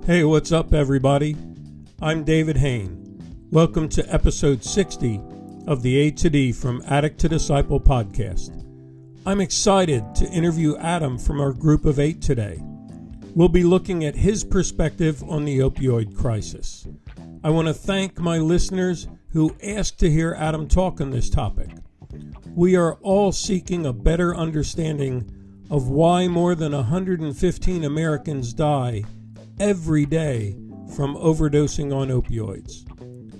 Hey, what's up, everybody? I'm David Hain. Welcome to episode 60 of the A to D from Addict to Disciple podcast. I'm excited to interview Adam from our group of 8 today. We'll be looking at his perspective on the opioid crisis. I want to thank my listeners who asked to hear Adam talk on this topic. We are all seeking a better understanding of why more than 115 Americans die every day from overdosing on opioids.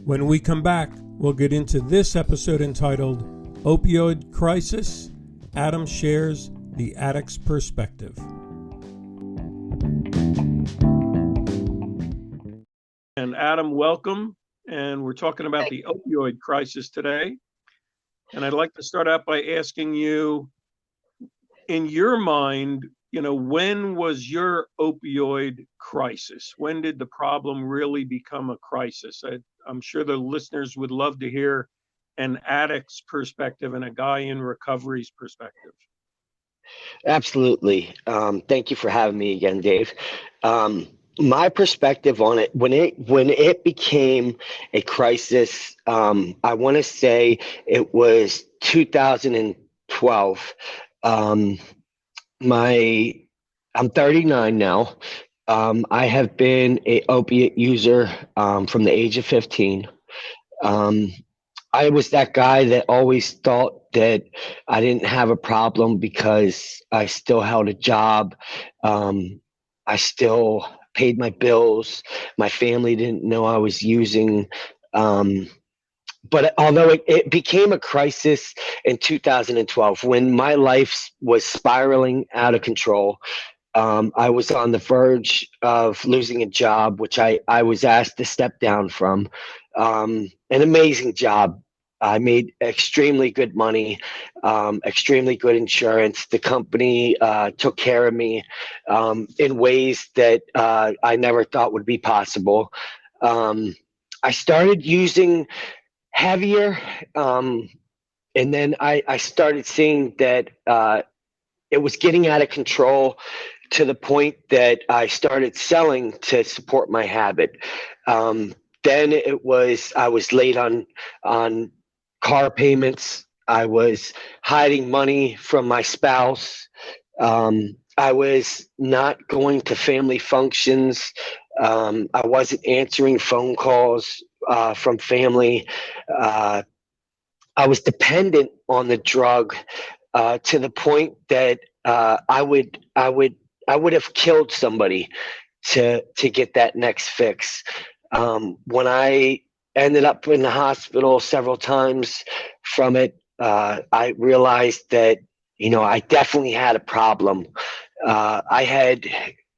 When we come back, we'll get into this episode entitled Opioid Crisis. Adam shares the addict's perspective. And Adam, welcome. And we're talking about the opioid crisis today. And I'd like to start out by asking you, in your mind, when was your opioid crisis? When did the problem really become a crisis? I'm sure the listeners would love to hear an addict's perspective and a guy in recovery's perspective. Absolutely. Thank you for having me again, Dave. My perspective on it, when it became a crisis, I want to say it was 2012. I'm 39 now. I have been an opiate user from the age of 15. I was that guy that always thought that I didn't have a problem because I still held a job. I still paid my bills. My family didn't know I was using. But although it became a crisis in 2012, when my life was spiraling out of control, I was on the verge of losing a job, which I was asked to step down from. An amazing job. I made extremely good money, extremely good insurance. The company took care of me in ways that I never thought would be possible. I started using heavier, and then I started seeing that it was getting out of control to the point that I started selling to support my habit. Then I was late on car payments. I was hiding money from my spouse. I was not going to family functions. I wasn't answering phone calls from family. I was dependent on the drug to the point that I would have killed somebody to get that next fix. When I ended up in the hospital several times from it, I realized that I definitely had a problem. I had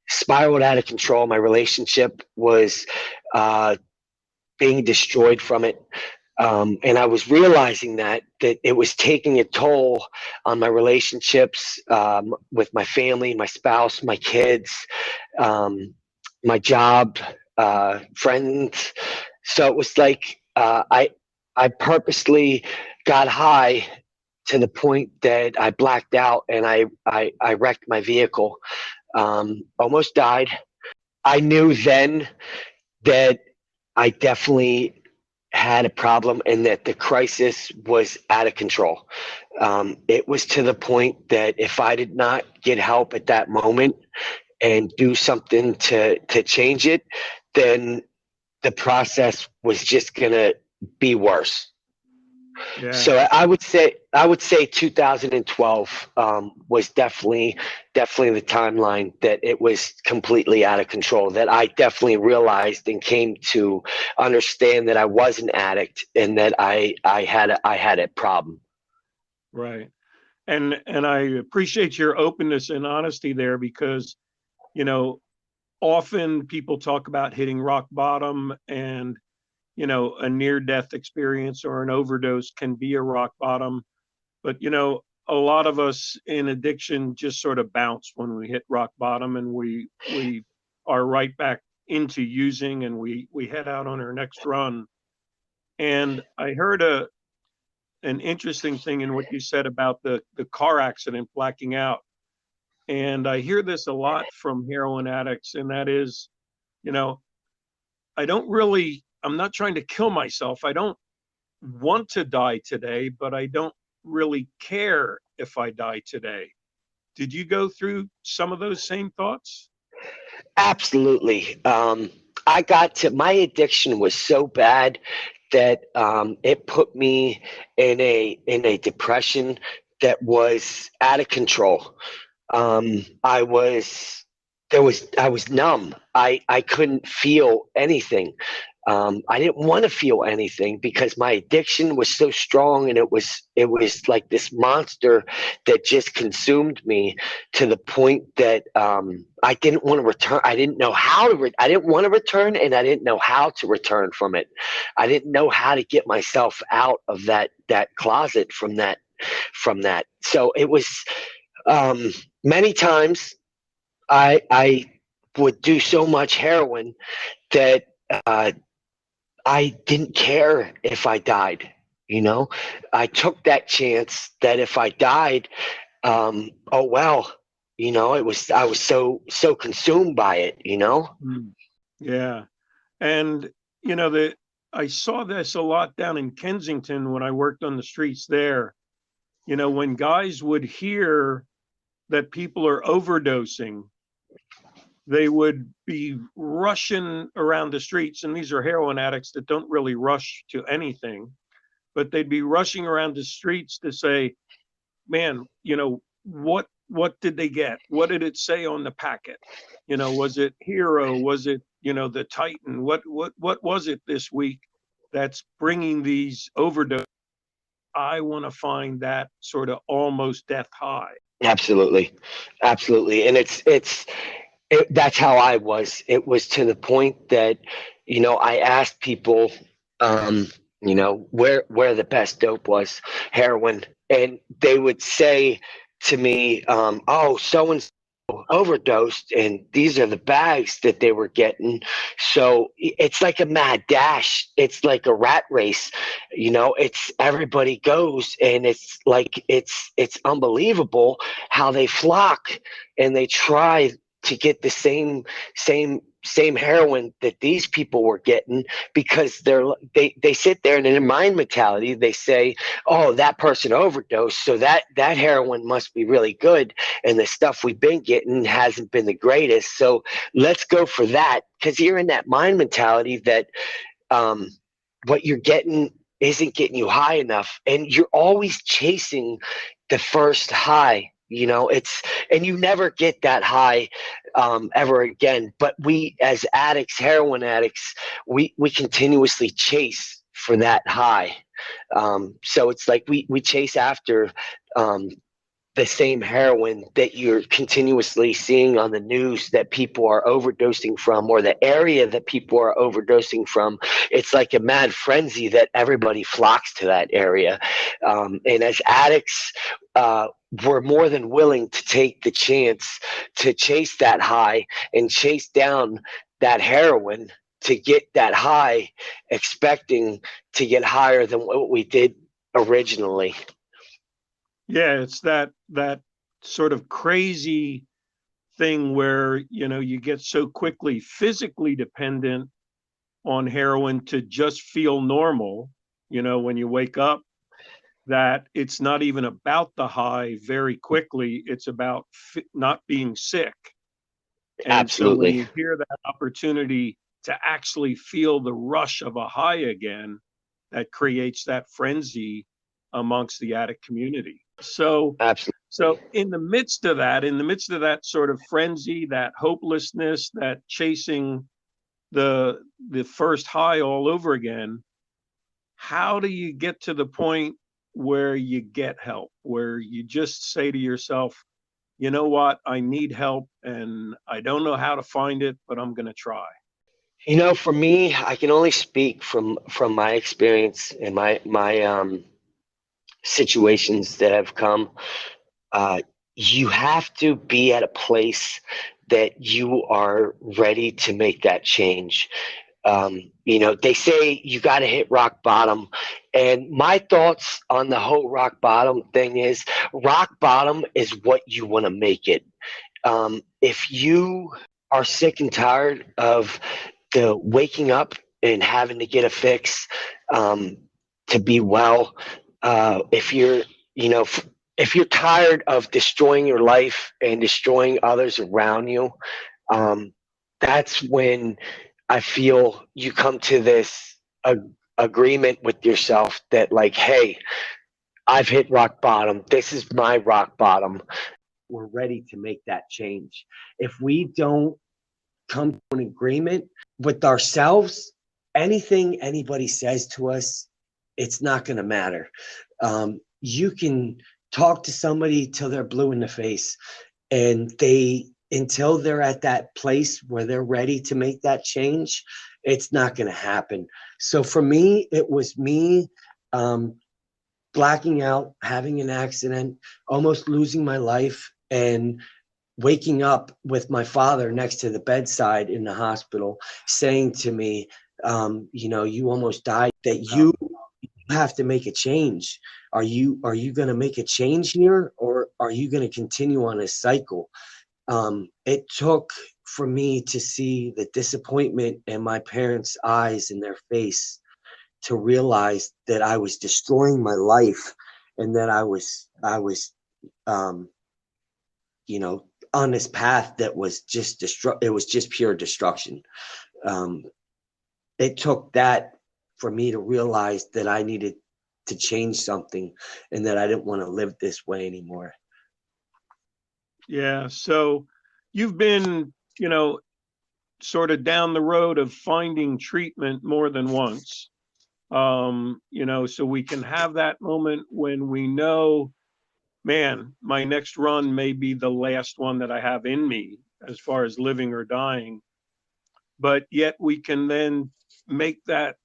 spiraled out of control. My relationship was being destroyed from it. And I was realizing that it was taking a toll on my relationships with my family, my spouse, my kids, my job, friends. So it was like I purposely got high to the point that I blacked out and I wrecked my vehicle, almost died. I knew then that I definitely had a problem and that the crisis was out of control. It was to the point that if I did not get help at that moment and do something to change it, then the process was just going to be worse. Yeah. So I would say 2012 was definitely the timeline that it was completely out of control, that I definitely realized and came to understand that I was an addict and that I had a problem. Right. And I appreciate your openness and honesty there, because often people talk about hitting rock bottom, and a near-death experience or an overdose can be a rock bottom. But, a lot of us in addiction just sort of bounce when we hit rock bottom, and we are right back into using, and we head out on our next run. And I heard an interesting thing in what you said about the car accident, blacking out. And I hear this a lot from heroin addicts, and that is, you know, I'm not trying to kill myself. I don't want to die today, but I don't really care if I die today. Did you go through some of those same thoughts? Absolutely. I got to my addiction was so bad that it put me in a depression that was out of control. I was I was numb. I couldn't feel anything. I didn't want to feel anything because my addiction was so strong, and it was like this monster that just consumed me to the point that I didn't want to return. I didn't know how to. I didn't want to return, and I didn't know how to return from it. I didn't know how to get myself out of that closet from that. So it was many times I would do so much heroin that uh, I didn't care if I died. You know, I took that chance that if I died, oh well. I was so consumed by it. Mm. Yeah. And, the I saw this a lot down in Kensington when I worked on the streets there. When guys would hear that people are overdosing, they would be rushing around the streets. And these are heroin addicts that don't really rush to anything, but they'd be rushing around the streets to say, man, what did they get? What did it say on the packet? Was it Hero? Was it, the Titan? What was it this week that's bringing these overdose? I want to find that sort of almost death high. Absolutely, absolutely, and that's how I was. It was to the point that I asked people, um, where the best dope was, heroin, and they would say to me, "Oh, so and overdosed, and these are the bags that they were getting." So it's like a mad dash. It's like a rat race. It's everybody goes, and it's like it's unbelievable how they flock and they try to get the same heroin that these people were getting, because they sit there and in their mind mentality they say, oh, that person overdosed, so that heroin must be really good, and the stuff we've been getting hasn't been the greatest, so let's go for that, because you're in that mind mentality that um, what you're getting isn't getting you high enough, and you're always chasing the first high. And you never get that high ever again. But we, as addicts, heroin addicts, we continuously chase for that high. So it's like we chase after um, the same heroin that you're continuously seeing on the news that people are overdosing from, or the area that people are overdosing from. It's like a mad frenzy that everybody flocks to that area. And as addicts, we're more than willing to take the chance to chase that high and chase down that heroin to get that high, expecting to get higher than what we did originally. Yeah, it's that sort of crazy thing where, you get so quickly physically dependent on heroin to just feel normal, when you wake up, that it's not even about the high very quickly. It's about not being sick. And so when Absolutely. you hear that opportunity to actually feel the rush of a high again, that creates that frenzy amongst the addict community. So, Absolutely. so in the midst of that sort of frenzy, that hopelessness, that chasing the first high all over again, how do you get to the point where you get help, where you just say to yourself, you know what, I need help and I don't know how to find it, but I'm going to try? For me, I can only speak from my experience and my situations that have come. Uh, you have to be at a place that you are ready to make that change. They say you got to hit rock bottom. And my thoughts on the whole rock bottom thing is, rock bottom is what you want to make it. If you are sick and tired of the waking up and having to get a fix to be well. If you're, you know, if you're tired of destroying your life and destroying others around you, um, that's when I feel you come to this agreement with yourself that, like, hey, I've hit rock bottom. This is my rock bottom. We're ready to make that change. If we don't come to an agreement with ourselves, anything anybody says to us, it's not going to matter. You can talk to somebody till they're blue in the face, and until they're at that place where they're ready to make that change, it's not going to happen. So for me, it was me blacking out, having an accident, almost losing my life, and waking up with my father next to the bedside in the hospital saying to me, you almost died, that you have to make a change. Are you going to make a change here, or are you going to continue on this cycle? It took for me to see the disappointment in my parents' eyes, in their face, to realize that I was destroying my life, and that I was on this path that was just it was just pure destruction. It took that for me to realize that I needed to change something, and that I didn't want to live this way anymore. Yeah. So you've been, sort of down the road of finding treatment more than once. So we can have that moment when we know, man, my next run may be the last one that I have in me as far as living or dying. But yet we can then make that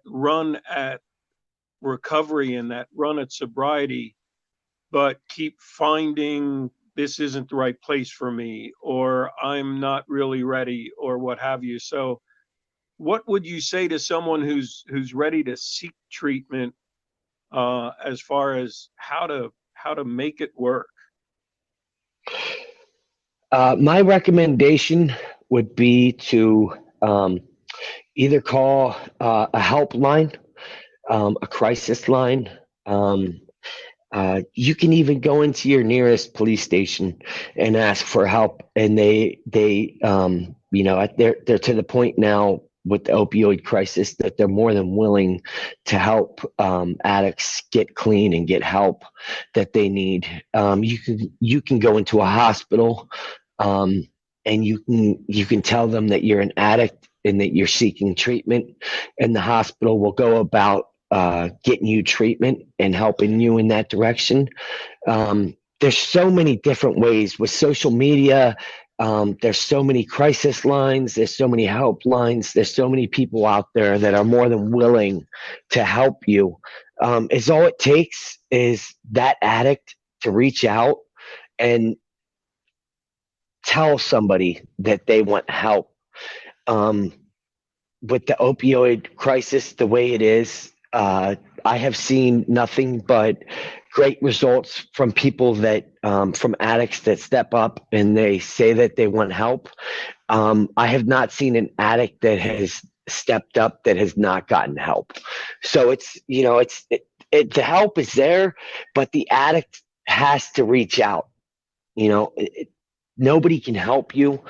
run at recovery and that run at sobriety, but keep finding this isn't the right place for me, or I'm not really ready, or what have you. So what would you say to someone who's ready to seek treatment, as far as how to make it work? My recommendation would be to either call a helpline, a crisis line. You can even go into your nearest police station and ask for help, and they're to the point now with the opioid crisis that they're more than willing to help addicts get clean and get help that they need. You can go into a hospital, and you can tell them that you're an addict and that you're seeking treatment, and the hospital will go about getting you treatment and helping you in that direction. There's so many different ways with social media. There's so many crisis lines. There's so many helplines. There's so many people out there that are more than willing to help you. Is all it takes is that addict to reach out and tell somebody that they want help. With the opioid crisis the way it is, I have seen nothing but great results from people from addicts that step up and they say that they want help. I have not seen an addict that has stepped up that has not gotten help. So the help is there, but the addict has to reach out. Nobody can help you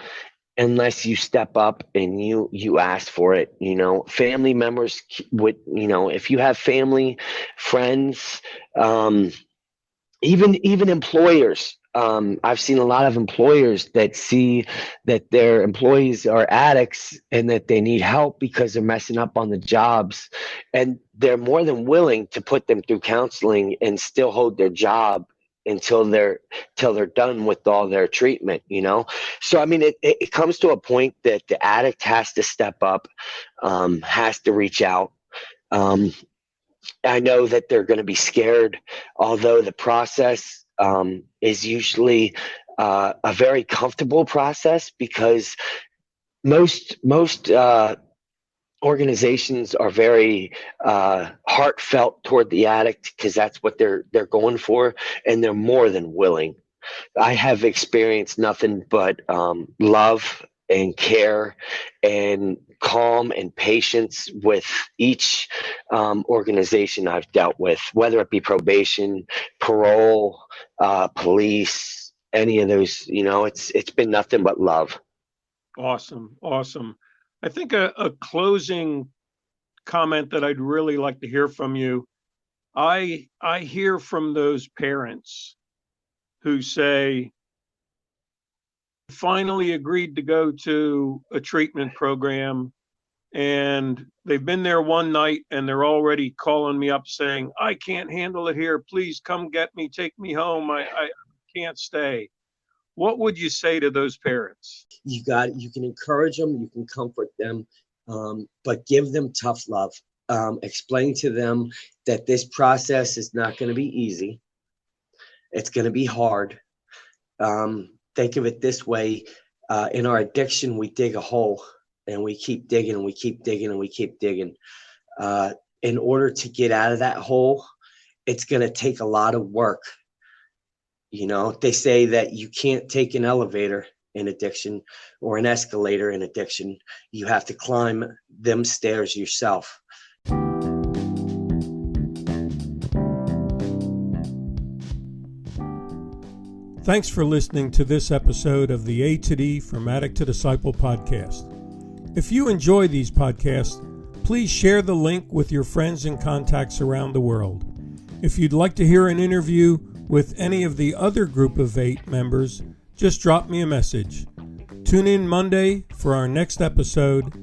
unless you step up and you ask for it. Family members would, if you have family, friends, even employers. I've seen a lot of employers that see that their employees are addicts and that they need help because they're messing up on the jobs, and they're more than willing to put them through counseling and still hold their job until they're done with all their treatment. So I mean, it comes to a point that the addict has to step up, has to reach out. I know that they're going to be scared, although the process is usually a very comfortable process, because most organizations are very heartfelt toward the addict, because that's what they're going for, and they're more than willing. I have experienced nothing but love and care and calm and patience with each organization I've dealt with, whether it be probation, parole, police, any of those. It's been nothing but love. Awesome. Awesome. I think a closing comment that I'd really like to hear from you. I hear from those parents who say, finally agreed to go to a treatment program, and they've been there one night and they're already calling me up saying, I can't handle it here. Please come get me, take me home. I can't stay. What would you say to those parents? You can encourage them, you can comfort them, but give them tough love. Explain to them that this process is not going to be easy. It's going to be hard. Think of it this way. In our addiction, we dig a hole and we keep digging and we keep digging and we keep digging. In order to get out of that hole, it's going to take a lot of work. They say that you can't take an elevator in addiction or an escalator in addiction. You have to climb them stairs yourself. Thanks for listening to this episode of the A to D from Addict to Disciple podcast. If you enjoy these podcasts, please share the link with your friends and contacts around the world. If you'd like to hear an interview with any of the other group of 8 members, just drop me a message. Tune in Monday for our next episode,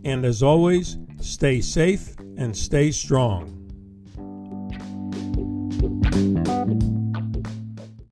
and as always, stay safe and stay strong.